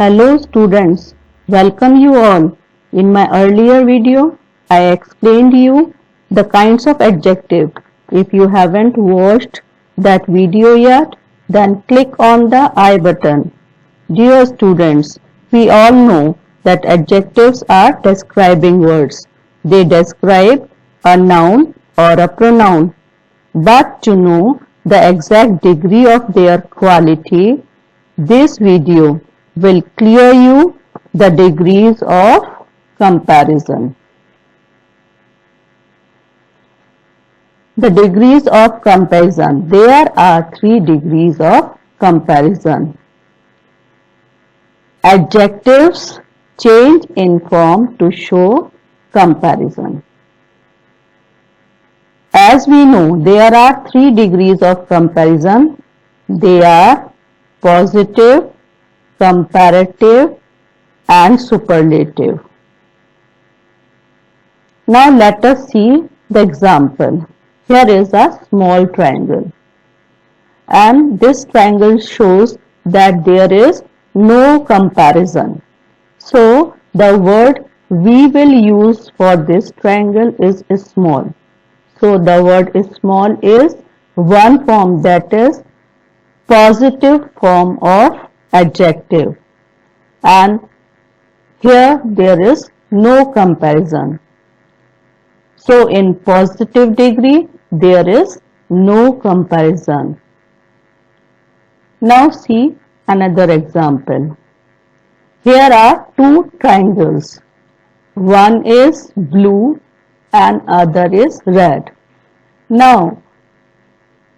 Hello students, welcome you all. In my earlier video, I explained you the kinds of adjective. If you haven't watched that video yet, then click on the I button. Dear students, we all know that adjectives are describing words. They describe a noun or a pronoun. But to know the exact degree of their quality, this video will clear you the degrees of comparison. The degrees of comparison. There are 3 degrees of comparison. Adjectives change in form to show comparison. As we know, there are 3 degrees of comparison. They are positive, comparative and superlative. Now let us see the example. Here is a small triangle and this triangle shows that there is no comparison. So the word we will use for this triangle is small. So the word small is one form, that is positive form of adjective, and here there is no comparison. So in positive degree there is no comparison. Now see another example. Here are 2 triangles. One is blue and other is red. Now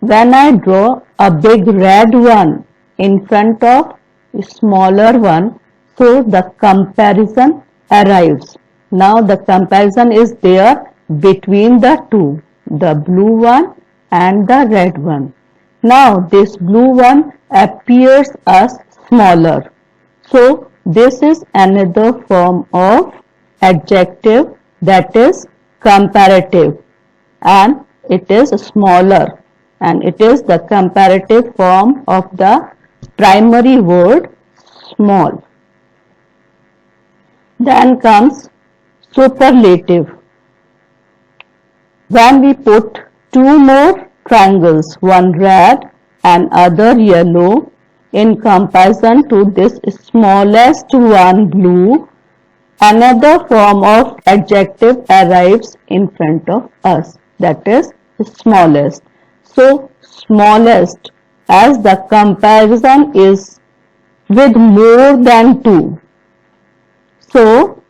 when I draw a big red one in front of a smaller one, so the comparison arrives. Now the comparison is there between the 2, the blue one and the red one. Now this blue one appears as smaller. So this is another form of adjective, that is comparative, and it is smaller, and it is the comparative form of the primary word small. Then comes superlative. When we put 2 more triangles, one red and other yellow, in comparison to this smallest one blue, another form of adjective arrives in front of us, that is smallest. So smallest, as the comparison is with more than 2. So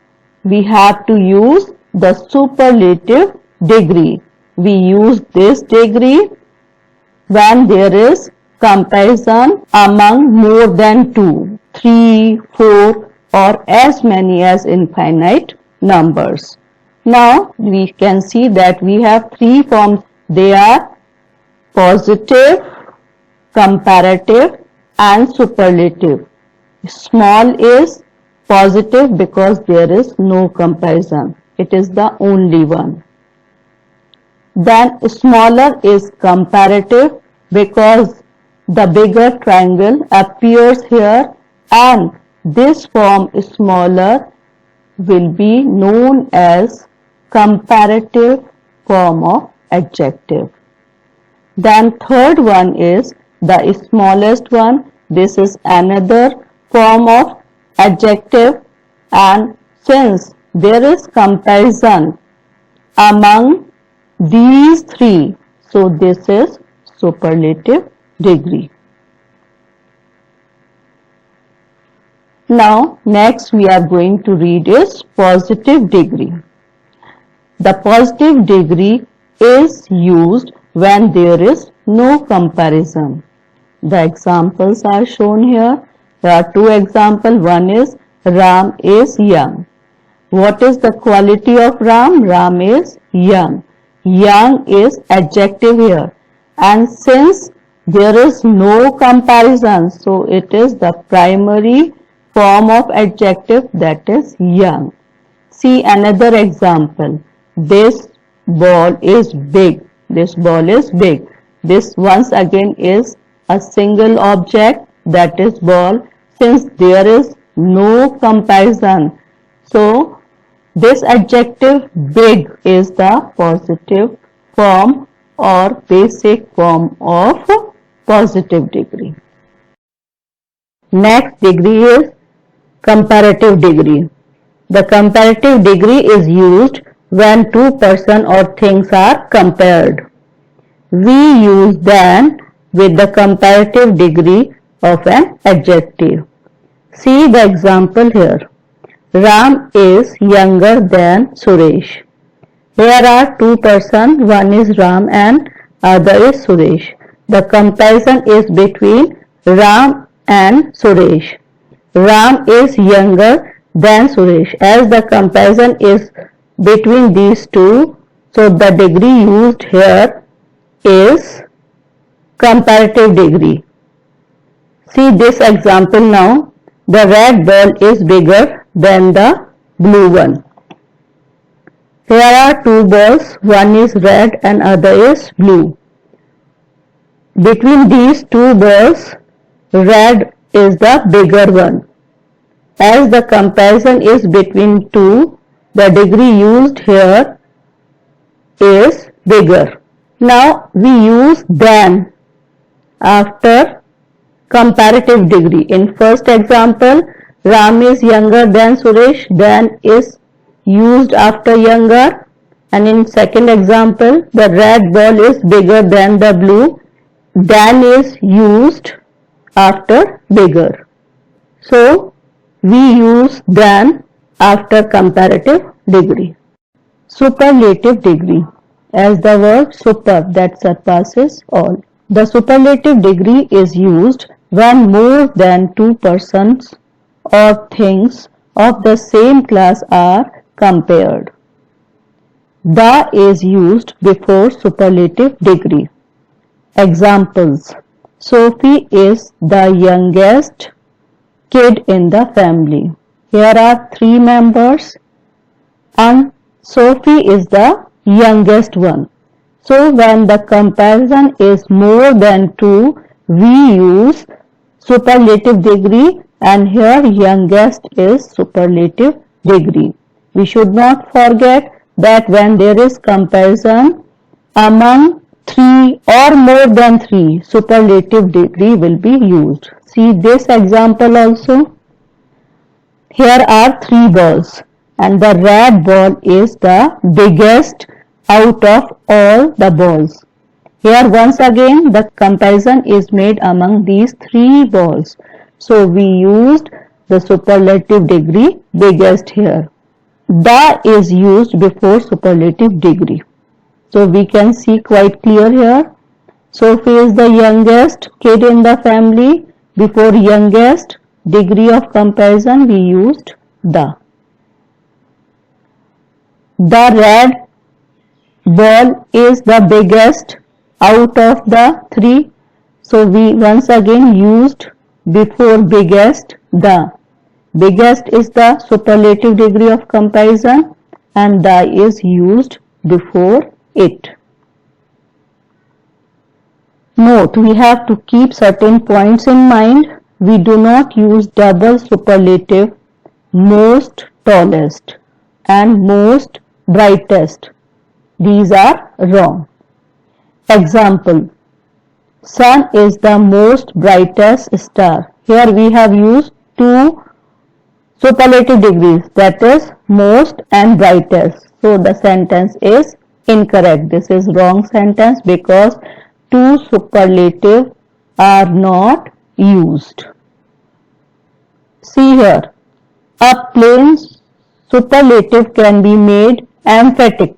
we have to use the superlative degree. We use this degree when there is comparison among more than 2, 3, 4 or as many as infinite numbers. Now we can see that we have 3 forms. They are positive, comparative and superlative. Small is positive because there is no comparison. It is the only one. Then smaller is comparative because the bigger triangle appears here, and this form smaller will be known as comparative form of adjective. Then third one is the smallest one. This is another form of adjective, and since there is comparison among these 3, so this is superlative degree. Now next we are going to read is positive degree. The positive degree is used when there is no comparison. The examples are shown here. There are 2 examples. One is Ram is young. What is the quality of Ram? Ram is young. Young is adjective here, and since there is no comparison, so it is the primary form of adjective, that is young. See another example. This ball is big. This ball is big. This once again is a single object, that is ball. Since there is no comparison. So this adjective big is the positive form or basic form of positive degree. Next degree is comparative degree. The comparative degree is used when two persons or things are compared. We use than with the comparative degree of an adjective. See the example here. Ram is younger than Suresh. Here are two persons, one is Ram and other is Suresh. The comparison is between Ram and Suresh. Ram is younger than Suresh. As the comparison is between these two, so the degree used here is comparative degree. See this example now. The red ball is bigger than the blue one. Here are two balls, one is red and other is blue. Between these two balls, red is the bigger one. As the comparison is between two, the degree used here is bigger. Now we use than after comparative degree. In first example, Ram is younger than Suresh, than is used after younger, and in second example, the red ball is bigger than the blue, than is used after bigger. So we use than after comparative degree. Superlative degree, as the word super, that surpasses all. The superlative degree is used when more than two persons or things of the same class are compared. The is used before superlative degree. Examples: Sophie is the youngest kid in the family. Here are three members and Sophie is the youngest one. So when the comparison is more than two, we use superlative degree, and here youngest is superlative degree. We should not forget that when there is comparison among three or more than three, superlative degree will be used. See this example also. Here are three balls and the red ball is the biggest out of all the balls. Here once again the comparison is made among these three balls. So we used the superlative degree biggest here. The is used before superlative degree. So we can see quite clear here. Sophie is the youngest kid in the family. Before youngest degree of comparison we used the. The red ball is the biggest out of the three. So we once again used before biggest the. Biggest is the superlative degree of comparison and the is used before it. Note, we have to keep certain points in mind. We do not use double superlative most tallest and most brightest. These are wrong. Example: Sun is the most brightest star. Here we have used two superlative degrees, that is most and brightest. So the sentence is incorrect. This is wrong sentence because two superlative are not used. See here, a plain superlative can be made emphatic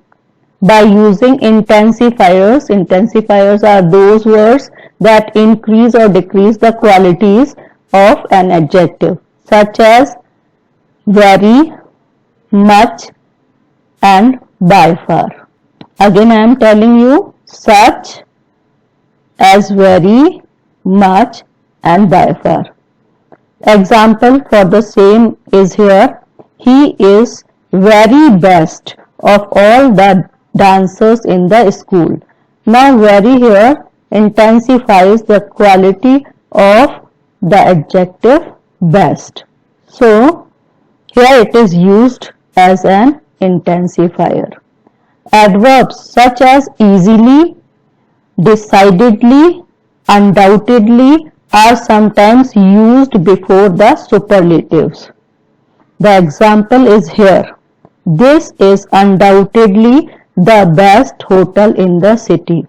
by using intensifiers. Intensifiers are those words that increase or decrease the qualities of an adjective, such as very, much and by far. Again I am telling you, such as, very, much and by far. Example for the same is here. He is very best of all the dancers in the school. Now very here intensifies the quality of the adjective best. So here it is used as an intensifier. Adverbs such as easily, decidedly, undoubtedly are sometimes used before the superlatives. The example is here. This is undoubtedly the best hotel in the city.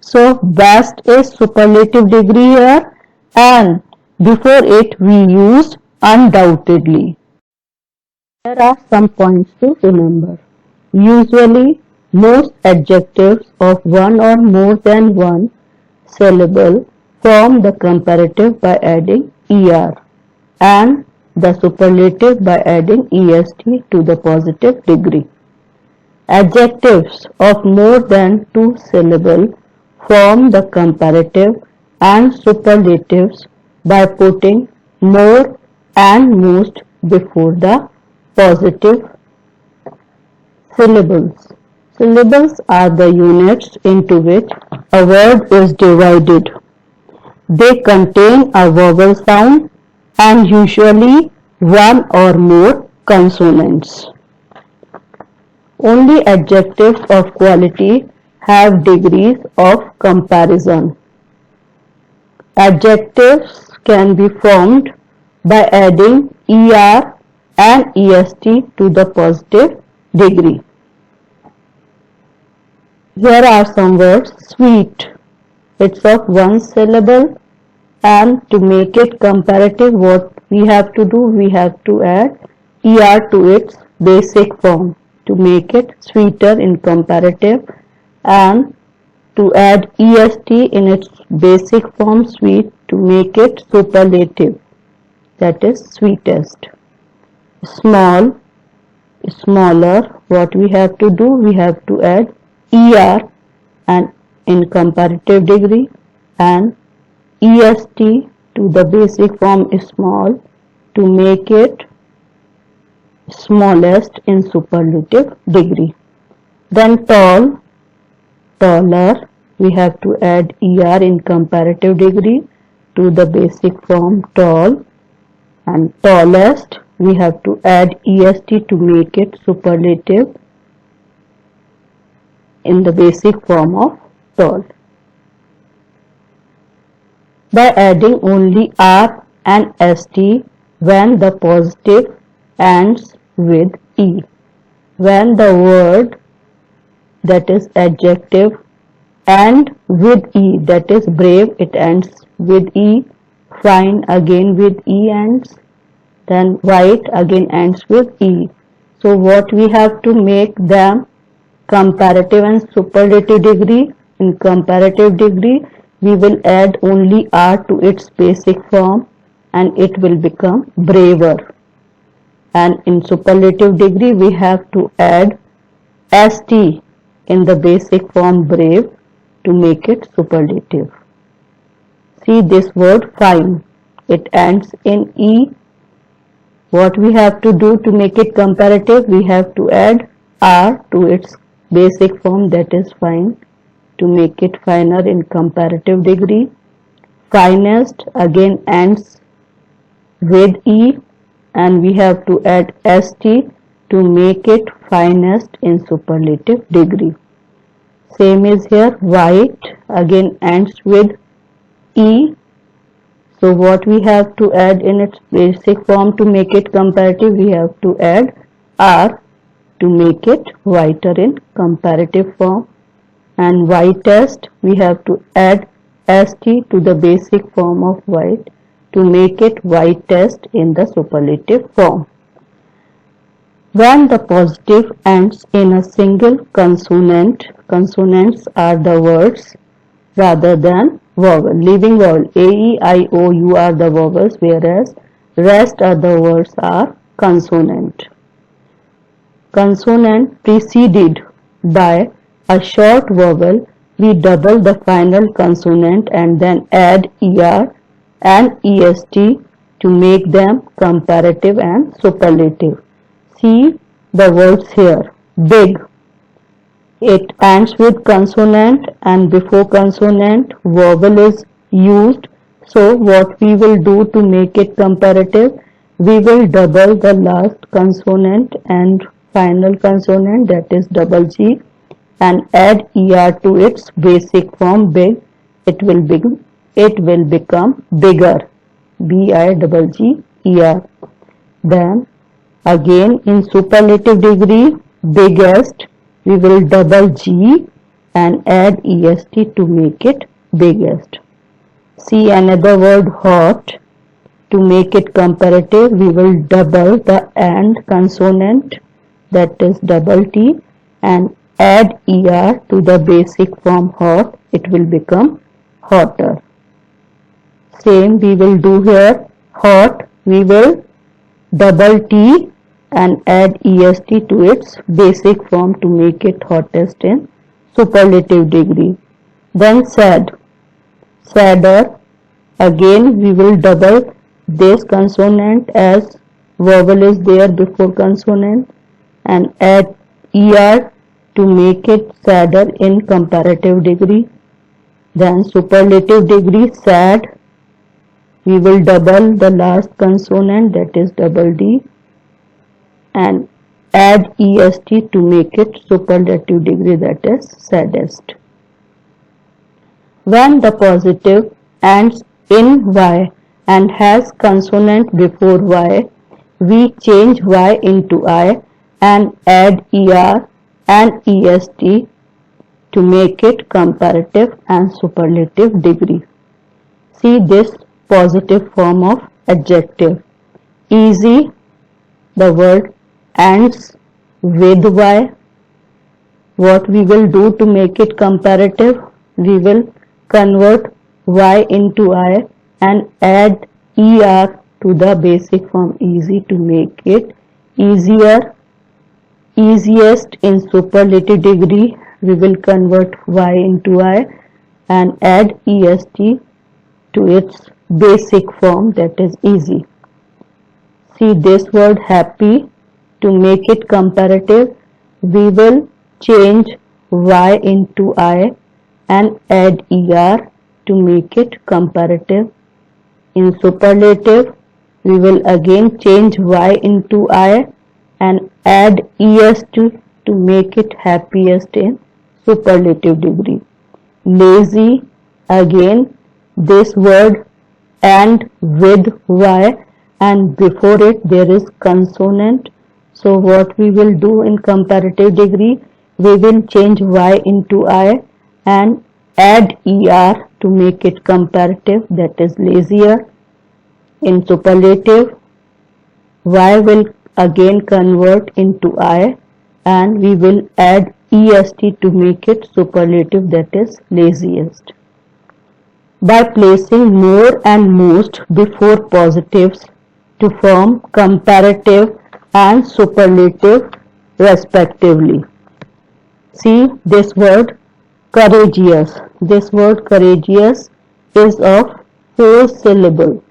So best is superlative degree here, and before it we used undoubtedly. There are some points to remember. Usually, most adjectives of one or more than one syllable form the comparative by adding er and the superlative by adding est to the positive degree. Adjectives of more than two syllables form the comparative and superlatives by putting more and most before the positive syllables. Syllables are the units into which a word is divided. They contain a vowel sound and usually one or more consonants. Only adjectives of quality have degrees of comparison. Adjectives can be formed by adding er and est to the positive degree. Here are some words. Sweet. It's of one syllable, and to make it comparative, what we have to do? We have to add er to its basic form to make it sweeter in comparative, and to add est in its basic form sweet to make it superlative, that is sweetest. Small, smaller, what we have to do? We have to add er and in comparative degree and est to the basic form small to make it smallest in superlative degree. Then tall, taller, we have to add er in comparative degree to the basic form tall, and tallest we have to add est to make it superlative in the basic form of tall. By adding only r and st when the positive ends with e. When the word, that is adjective, and with e, that is brave, it ends with e. Fine again with e ends. Then white again ends with e. So what we have to make them comparative and superlative degree? In comparative degree, we will add only r to its basic form and it will become braver. And in superlative degree, we have to add st in the basic form brave to make it superlative. See this word fine. It ends in e. What we have to do to make it comparative? We have to add r to its basic form, that is fine, to make it finer in comparative degree. Finest again ends with e and we have to add st to make it finest in superlative degree. Same is here. White again ends with e. So what we have to add in its basic form to make it comparative? We have to add r to make it whiter in comparative form. And whitest, we have to add st to the basic form of white to make it whitest in the superlative form. When the positive ends in a single consonant, consonants are the words rather than vowel. Leaving vowel, a, e, I, o, u are the vowels, whereas rest other words are consonant. Consonant preceded by a short vowel, we double the final consonant and then add er and est to make them comparative and superlative. See the words here. Big. It ends with consonant and before consonant vowel is used. So what we will do to make it comparative? we will double the last consonant and final consonant, that is double G, and add er to its basic form big. It will become bigger, bigger. Then again in superlative degree, biggest, we will double G and add est to make it biggest. See another word, hot. To make it comparative, we will double the and consonant, that is double T, and add er to the basic form hot. It will become hotter. Same we will do here. Hot, we will double T and add est to its basic form to make it hottest in superlative degree. Then sad, sadder, again we will double this consonant as vowel is there before consonant and add er to make it sadder in comparative degree. Then superlative degree, sad, we will double the last consonant, that is double D, and add est to make it superlative degree, that is saddest. When the positive ends in Y and has consonant before Y, we change Y into I and add er and est to make it comparative and superlative degree. See this positive form of adjective. Easy, the word ends with Y. What we will do to make it comparative? We will convert Y into I and add er to the basic form easy to make it easier. Easiest in superlative degree, we will convert Y into I and add est to its basic form, that is easy. See this word happy. To make it comparative, we will change Y into I and add er to make it comparative. In superlative, we will again change Y into I and add est to make it happiest in superlative degree. Lazy, again this word and with Y and before it there is consonant. So what we will do in comparative degree, we will change Y into I and add er to make it comparative, that is lazier. In superlative, Y will again convert into I and we will add est to make it superlative, that is laziest. By placing more and most before positives to form comparative and superlative respectively. See this word courageous. This word courageous is of 4 syllables.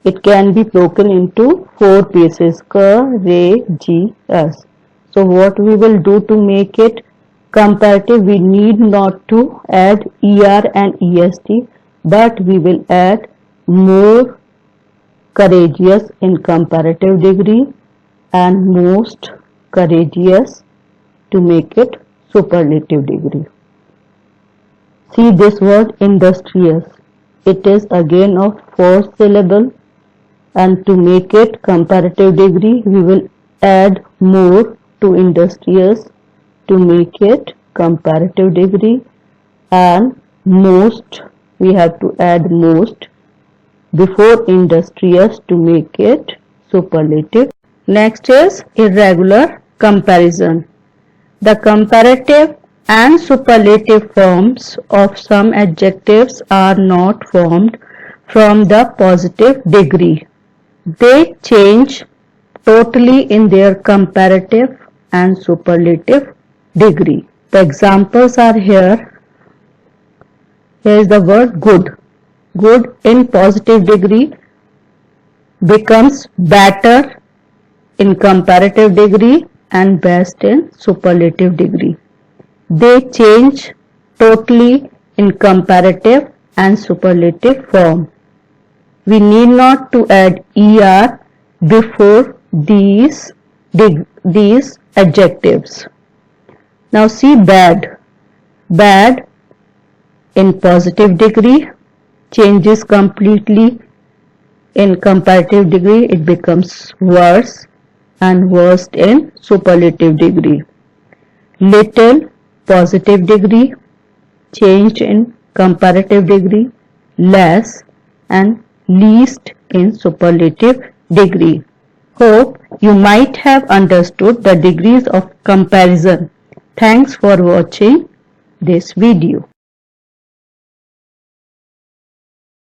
It can be broken into 4 pieces. Courageous. So what we will do to make it comparative, we need not to add er and est, but we will add more courageous in comparative degree and most courageous to make it superlative degree. See this word industrious. It is again of 4 syllables and to make it comparative degree we will add more to industrious to make it comparative degree, and most, we have to add most before industrious to make it superlative. Next is irregular comparison. The comparative and superlative forms of some adjectives are not formed from the positive degree. They change totally in their comparative and superlative degree. The examples are here. Here is the word good. Good in positive degree becomes better in comparative degree and best in superlative degree. They change totally in comparative and superlative form. We need not to add er before these adjectives. Now see bad. Bad in positive degree changes completely. In comparative degree it becomes worse, and worst in superlative degree. Little, positive degree, changed in comparative degree, less, and least in superlative degree. Hope you might have understood the degrees of comparison. Thanks for watching this video.